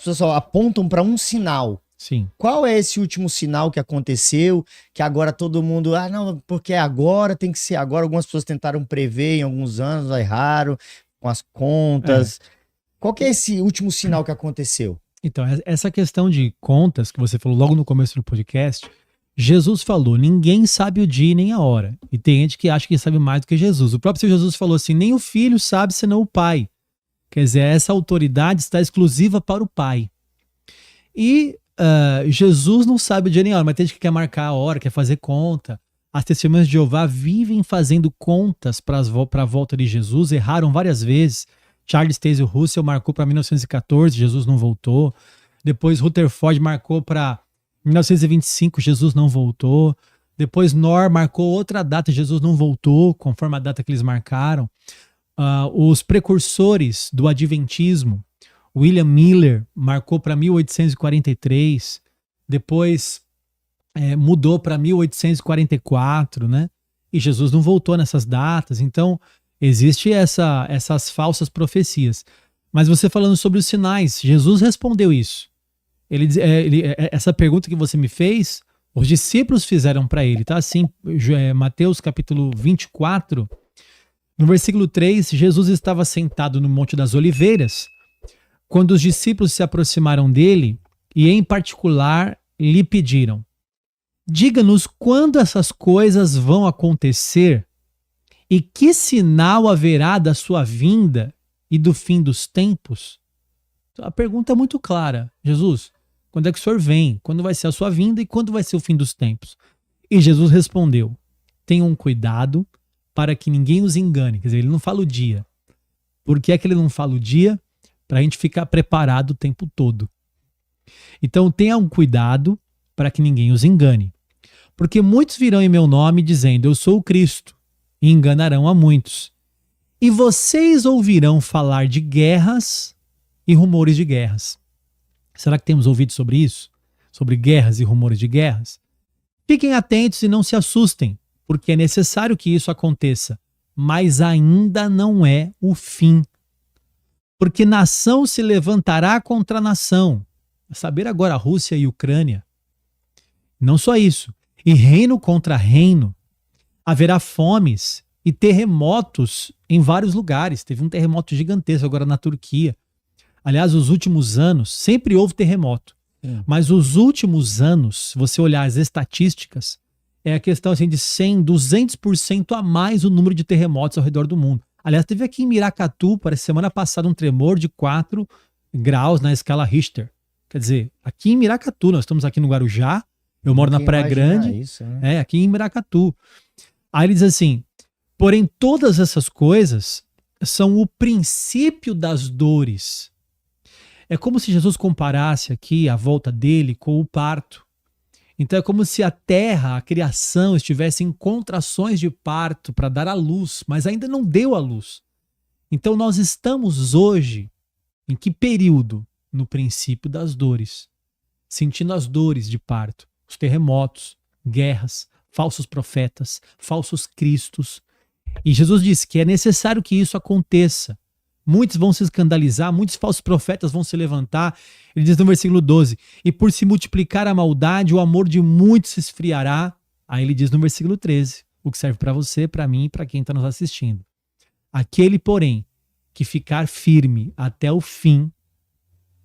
pessoas só apontam para um sinal. Sim. Qual é esse último sinal que aconteceu, que agora todo mundo, não, porque agora tem que ser agora. Algumas pessoas tentaram prever em alguns anos, erraram com as contas. Qual que é esse último sinal que aconteceu? Então, essa questão de contas que você falou logo no começo do podcast, Jesus falou, ninguém sabe o dia nem a hora. E tem gente que acha que sabe mais do que Jesus. O próprio Senhor Jesus falou assim, nem o filho sabe senão o pai. Quer dizer, essa autoridade está exclusiva para o pai. E Jesus não sabe o dia nem a hora, mas tem gente que quer marcar a hora, quer fazer conta. As testemunhas de Jeová vivem fazendo contas para a volta de Jesus, erraram várias vezes. Charles Taze Russell marcou para 1914, Jesus não voltou. Depois Rutherford marcou para 1925, Jesus não voltou. Depois Knorr marcou outra data, Jesus não voltou, conforme a data que eles marcaram. Os precursores do Adventismo, William Miller marcou para 1843, depois mudou para 1844, né? E Jesus não voltou nessas datas. Então, existe essas falsas profecias. Mas você falando sobre os sinais, Jesus respondeu isso. Essa pergunta que você me fez, os discípulos fizeram para ele, tá? Assim, Mateus capítulo 24, no versículo 3, Jesus estava sentado no Monte das Oliveiras, quando os discípulos se aproximaram dele e, em particular, lhe pediram: diga-nos quando essas coisas vão acontecer e que sinal haverá da sua vinda e do fim dos tempos? A pergunta é muito clara. Jesus, quando é que o Senhor vem? Quando vai ser a sua vinda e quando vai ser o fim dos tempos? E Jesus respondeu: tenham cuidado para que ninguém os engane. Quer dizer, ele não fala o dia. Por que é que ele não fala o dia? Para a gente ficar preparado o tempo todo. Então tenham cuidado para que ninguém os engane. Porque muitos virão em meu nome dizendo, eu sou o Cristo, e enganarão a muitos. E vocês ouvirão falar de guerras e rumores de guerras. Será que temos ouvido sobre isso? Sobre guerras e rumores de guerras? Fiquem atentos e não se assustem, porque é necessário que isso aconteça, mas ainda não é o fim. Porque nação se levantará contra nação. A saber agora a Rússia e a Ucrânia. Não só isso. E reino contra reino. Haverá fomes e terremotos em vários lugares. Teve um terremoto gigantesco agora na Turquia. Aliás, os últimos anos, sempre houve terremoto. Mas os últimos anos, se você olhar as estatísticas, é a questão assim, de 100%, 200% a mais o número de terremotos ao redor do mundo. Aliás, teve aqui em Miracatu, parece semana passada, um tremor de 4 graus na escala Richter. Quer dizer, aqui em Miracatu, nós estamos aqui no Guarujá, eu moro na Praia Grande, isso, né? aqui em Miracatu. Aí ele diz assim, porém todas essas coisas são o princípio das dores. É como se Jesus comparasse aqui a volta dele com o parto. Então é como se a terra, a criação, estivesse em contrações de parto para dar à luz, mas ainda não deu à luz. Então nós estamos hoje, em que período? No princípio das dores. Sentindo as dores de parto, os terremotos, guerras, falsos profetas, falsos cristos. E Jesus disse que é necessário que isso aconteça. Muitos vão se escandalizar, muitos falsos profetas vão se levantar. Ele diz no versículo 12, e por se multiplicar a maldade, o amor de muitos se esfriará. Aí ele diz no versículo 13, o que serve para você, para mim e para quem está nos assistindo. Aquele, porém, que ficar firme até o fim,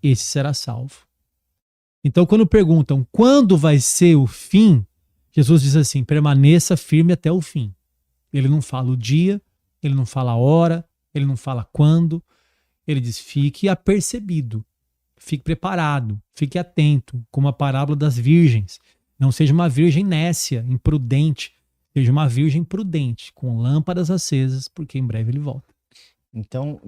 esse será salvo. Então, quando perguntam quando vai ser o fim, Jesus diz assim, permaneça firme até o fim. Ele não fala o dia, ele não fala a hora, ele não fala quando, ele diz fique apercebido, fique preparado, fique atento, como a parábola das virgens. Não seja uma virgem nécia, imprudente, seja uma virgem prudente, com lâmpadas acesas, porque em breve ele volta. Então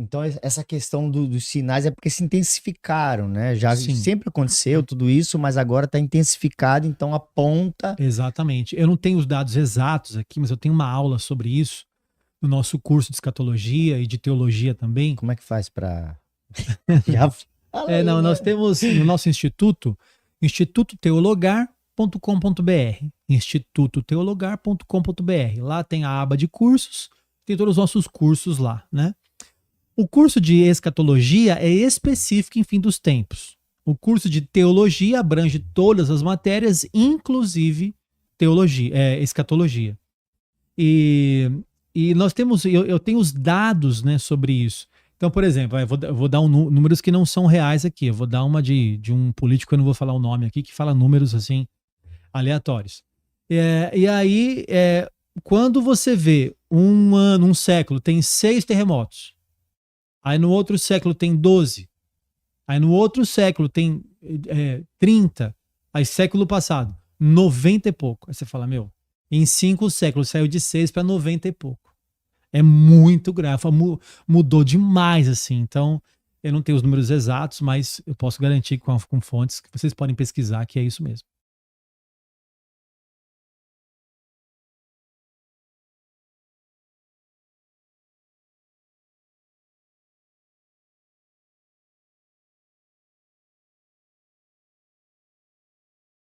essa questão dos sinais é porque se intensificaram, né? Já Sim. sempre aconteceu tudo isso, mas agora está intensificado, então aponta... Exatamente. Eu não tenho os dados exatos aqui, mas eu tenho uma aula sobre isso no nosso curso de escatologia e de teologia também. Como é que faz para... Nós temos no nosso instituto, institutoteologar.com.br, institutoteologar.com.br. Lá tem a aba de cursos, tem todos os nossos cursos lá, né? O curso de escatologia é específico em fim dos tempos. O curso de teologia abrange todas as matérias, inclusive teologia, escatologia. E nós temos, eu tenho os dados, né, sobre isso. Então, por exemplo, eu vou dar números que não são reais aqui. Eu vou dar uma de um político, eu não vou falar o nome aqui, que fala números assim, aleatórios. E aí, quando você vê um século tem 6 terremotos, aí no outro século tem 12, aí no outro século tem 30, aí século passado, 90 e pouco. Aí você fala, meu, em 5 séculos saiu de 6 para 90 e pouco. É muito grave, mudou demais, assim. Então, eu não tenho os números exatos, mas eu posso garantir com fontes que vocês podem pesquisar que é isso mesmo.